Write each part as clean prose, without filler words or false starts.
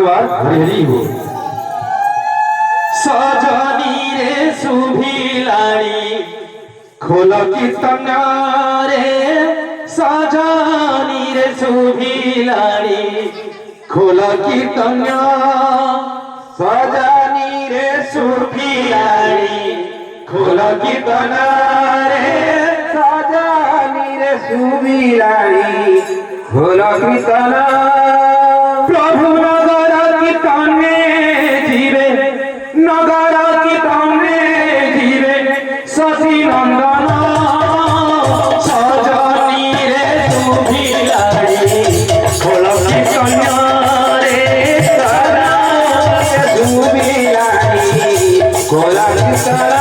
बार हरी हो। सजनी रे सुभिलाड़ी खोल कीर्तन रे, सजनी रे सुभिलाड़ी खोल कीर्तन, सजनी रे सुभिलाड़ी खोल कीर्तन रे, सजनी रे सुभिलाड़ी खोल कीर्तन। प्रभु नगर कीर्तने जीवे, नगर कीर्तने जीवे शशि नंदन, सजनी रे सुभिलाड़ी खोल कीर्तन रे, सजनी रे सुभिलाड़ी खोल कीर्तन।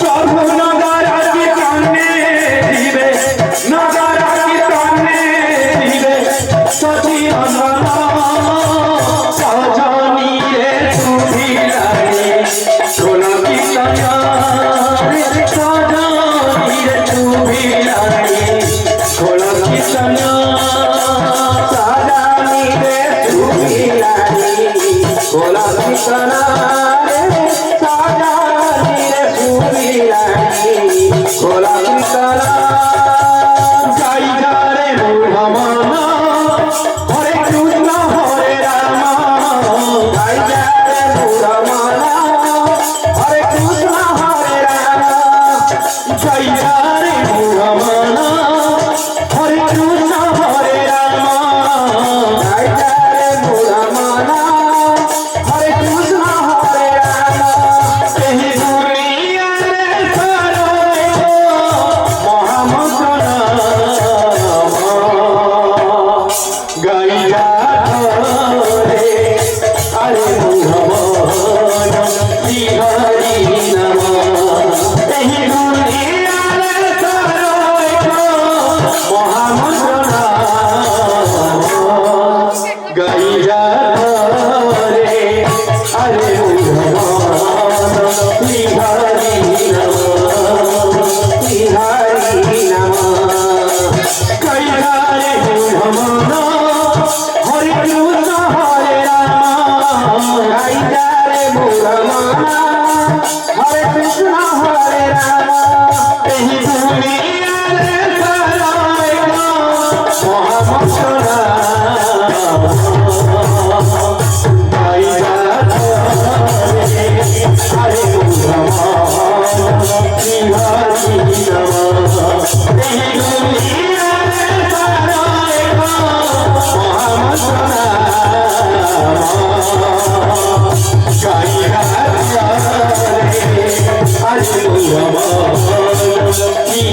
प्रभु नगर कीर्तने जीवे, नगर कीर्तने जीवे शशि नंदन, सजनी रे सुभिलाड़ी खोल कीर्तन रे, सजनी रे सुभिलाड़ी खोल कीर्तन, सजनी रे सुभिलाड़ी खोल कीर्तन रे, सजनी रे सुभिलाड़ी खोल कीर्तन। गाई जा रे मोहमान हरे कृष्ण हरे राम, गाई जा रे मोहमान हरे कृष्ण हरे राम, गाई जा रे मोहमान हरे कृष्ण हरे राम, गाई जा रे मोहमान हरे कृष्ण हरे राम। एही दुनिया रे सारो महामंत्र नाम, गाई जा रे अरे मोहमान श्री हरि नाम। एही दुनिया रे सारो महामंत्र नाम, गाई जा रे अरे मोहमान श्री हरि नाम, श्री हरि नाम। गाई जा रे मोहमान हरे कृष्ण हरे राम, गाई जा रे मोहमान हरे कृष्ण हरे राम। एही दुनिया रे सारो महामंत्र नाम, गाई जा रे हरे मोहमान श्री हरि नाम। एही दुनिया रे सारो महामंत्र नाम, गाई जा रे हरे मोहमान श्री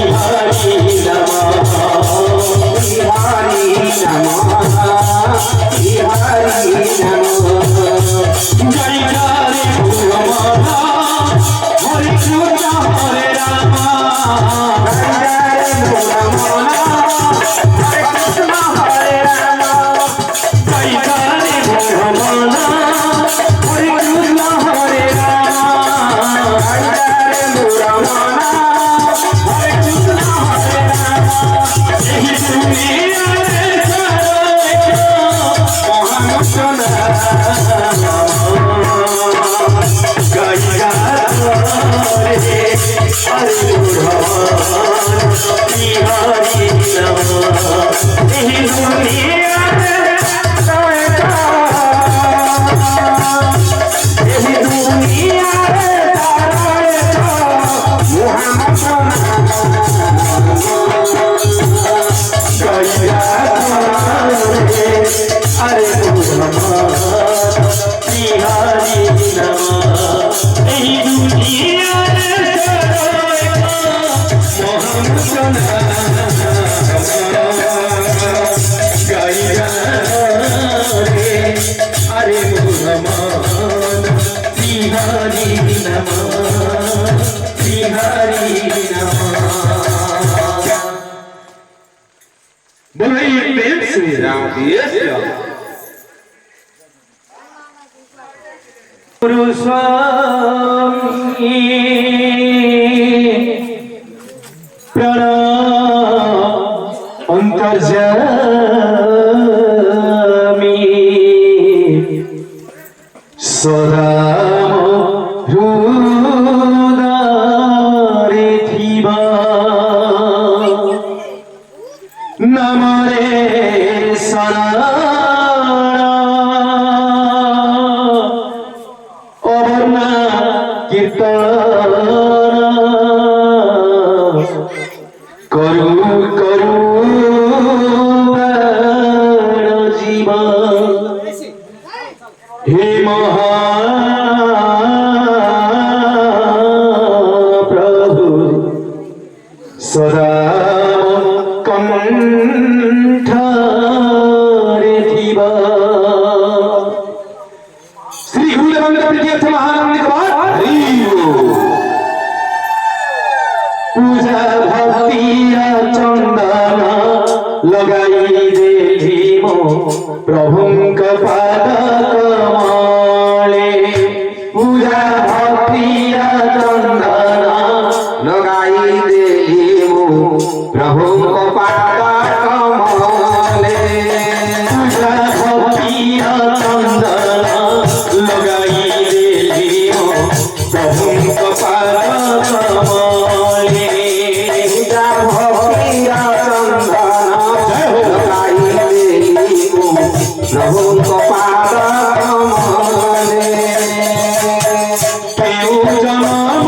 हरि नाम, श्री हरि नाम, श्री हरि नाम। गाई जा रे मोहमान हरे कृष्ण हरे राम, गाई जा रे मोहमान हरे कृष्ण हरे राम, गाई जा रे मोहमान हरे कृष्ण हरे राम, गाई जा रे मोहमान हरे कृष्ण हरे राम। एही दुनिया रे सारो महामंत्र नाम, गाई जा रे अरे मोहमान श्री हरि नाम। एही दुनिया रे एही दुनिया रे महामंत्र गाई जा रे अरे मोहमान श्री हरि नाम। एही दुनिया रे महामंत्र गाई जा रे अरे मोहमान श्री हरि नाम, श्री हरि नाम। बोलिए प्रेम से राधे श्याम। गुरु स्वामी प्रणव अंतर्जामी সদাম হৃদয়ে থিবা নামরে সারা অবর্ণা কীর্তন করু করু জীবা হে মহাপ্রভু সদা কণ্ঠরে থিবা শ্রী গুরুদেব তীর্থ মহানন্দ পূজা ভক্তি চন্দন লগাই দেখিব প্রভুঙ্ক পাদ কমলে পূজা ভক্তি চন্দন লগাই দেখিব প্রভুঙ্ক পাদ কমলে পূজা ভক্তি চন্দন লগাই দেখিব প্রভুঙ্ক পাদ কমলে প্রভু কপাল কমলে কেউ জনম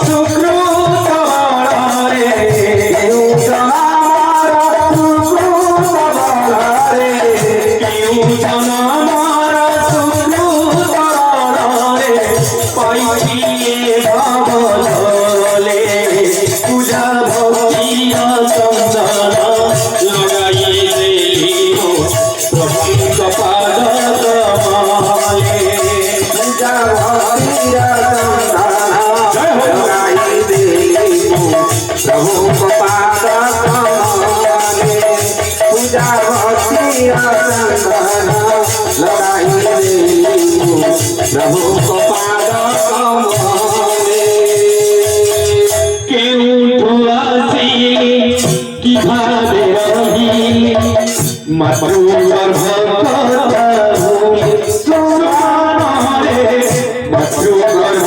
সুকৃত বলরে কেউ জনম সুকৃত বলরে কেউ জনম সুকৃত বলরে পাইছিয়ে ভবলে পূজা ভক্তি চন্দন লগাই দেলিব প্রভুঙ্ক পাদ কমলে পূজা ভক্তি চন্দন লগাই দেলিব প্রভুঙ্ক পাদ কমলে পূজা ভক্তি চন্দন লগাই দেলিব প্রভুঙ্ক পাদ কমলে কেউ আসি কিভাবে রহি মাতৃগর্ভ সুমানরে মাতৃগর্ভ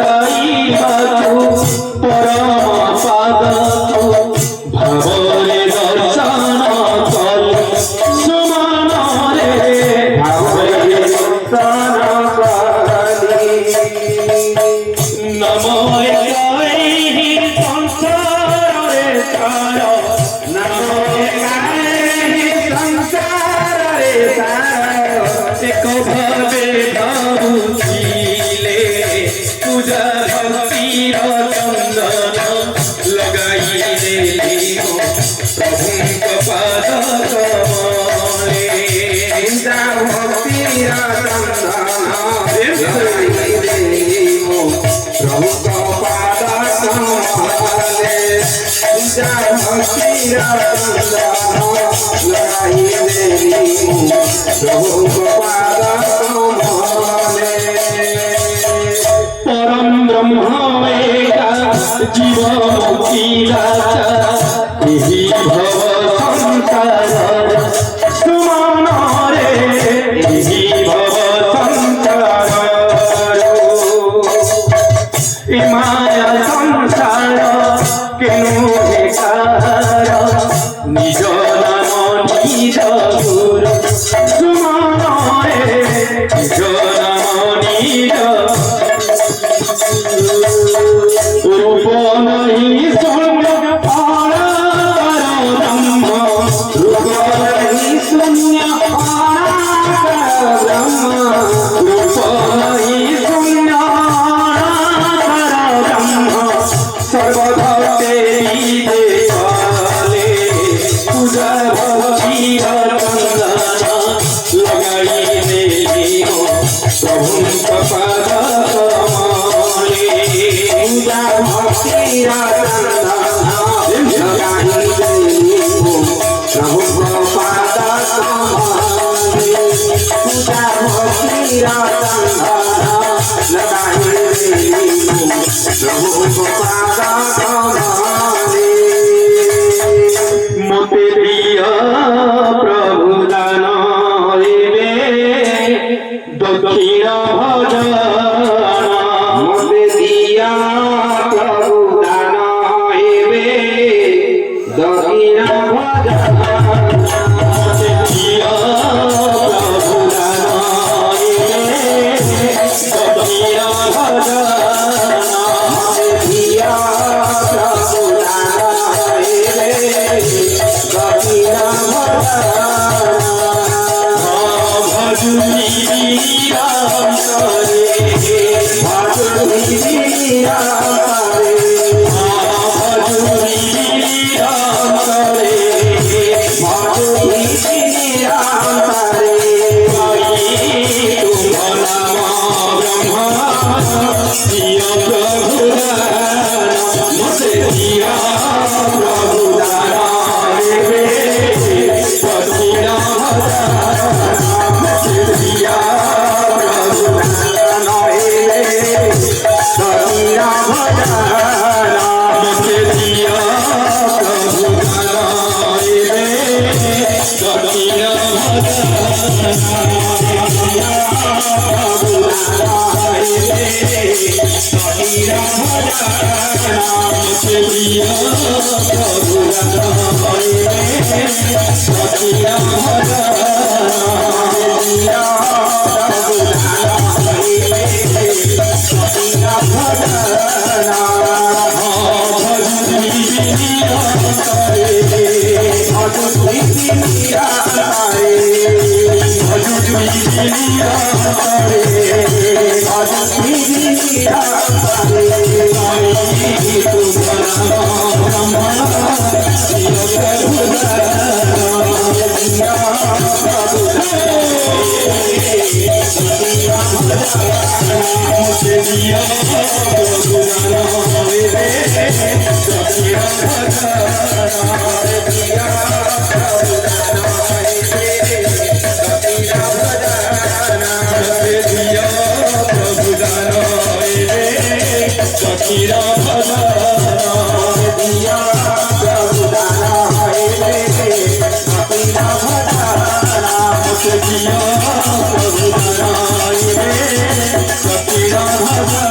চেতাইবাতু পরম পাদ ভাবরে দর্শন কলি সুমানরে ভাবরে দর্শন কলি নমো সংসারে তার নমো সংসারে তার এক ভাবে ভাবুছিলে পূজা ভক্তির চন্দন লগাই দেলিব প্রভুঙ্ক পাদ কমলে পূজা ভক্তির চন্দন লগাই দেলিব প্রভুঙ্ক পাদ কমলে পূজা ভক্তির চন্দন লগাই দেলিব প্রভুঙ্ক পাদ কমলে পরম ব্রহ্ম বেদা জীব মুক্তি দাতা এই ভব সংসার সুমনরে এই ভব সংসার এই মায়া সংসার কেন বেকার নিজ নাম নিজ গুরু সুমনরে নিজ নাম নিজ রূপ নহি শূন্য অনাকার ব্রহ্ম রূপ নহি শূন্য অনাকার ব্রহ্ম রূপ নহি শূন্য অনাকার ব্রহ্ম সর্বভূতে বিদেশালে পূজা सखीरा भजना दिया प्रभु दानाए सखीरा भजना दिया प्रभु दानाए सखीरा भजना भजुनी राम करे भजुनी राम Sati Radha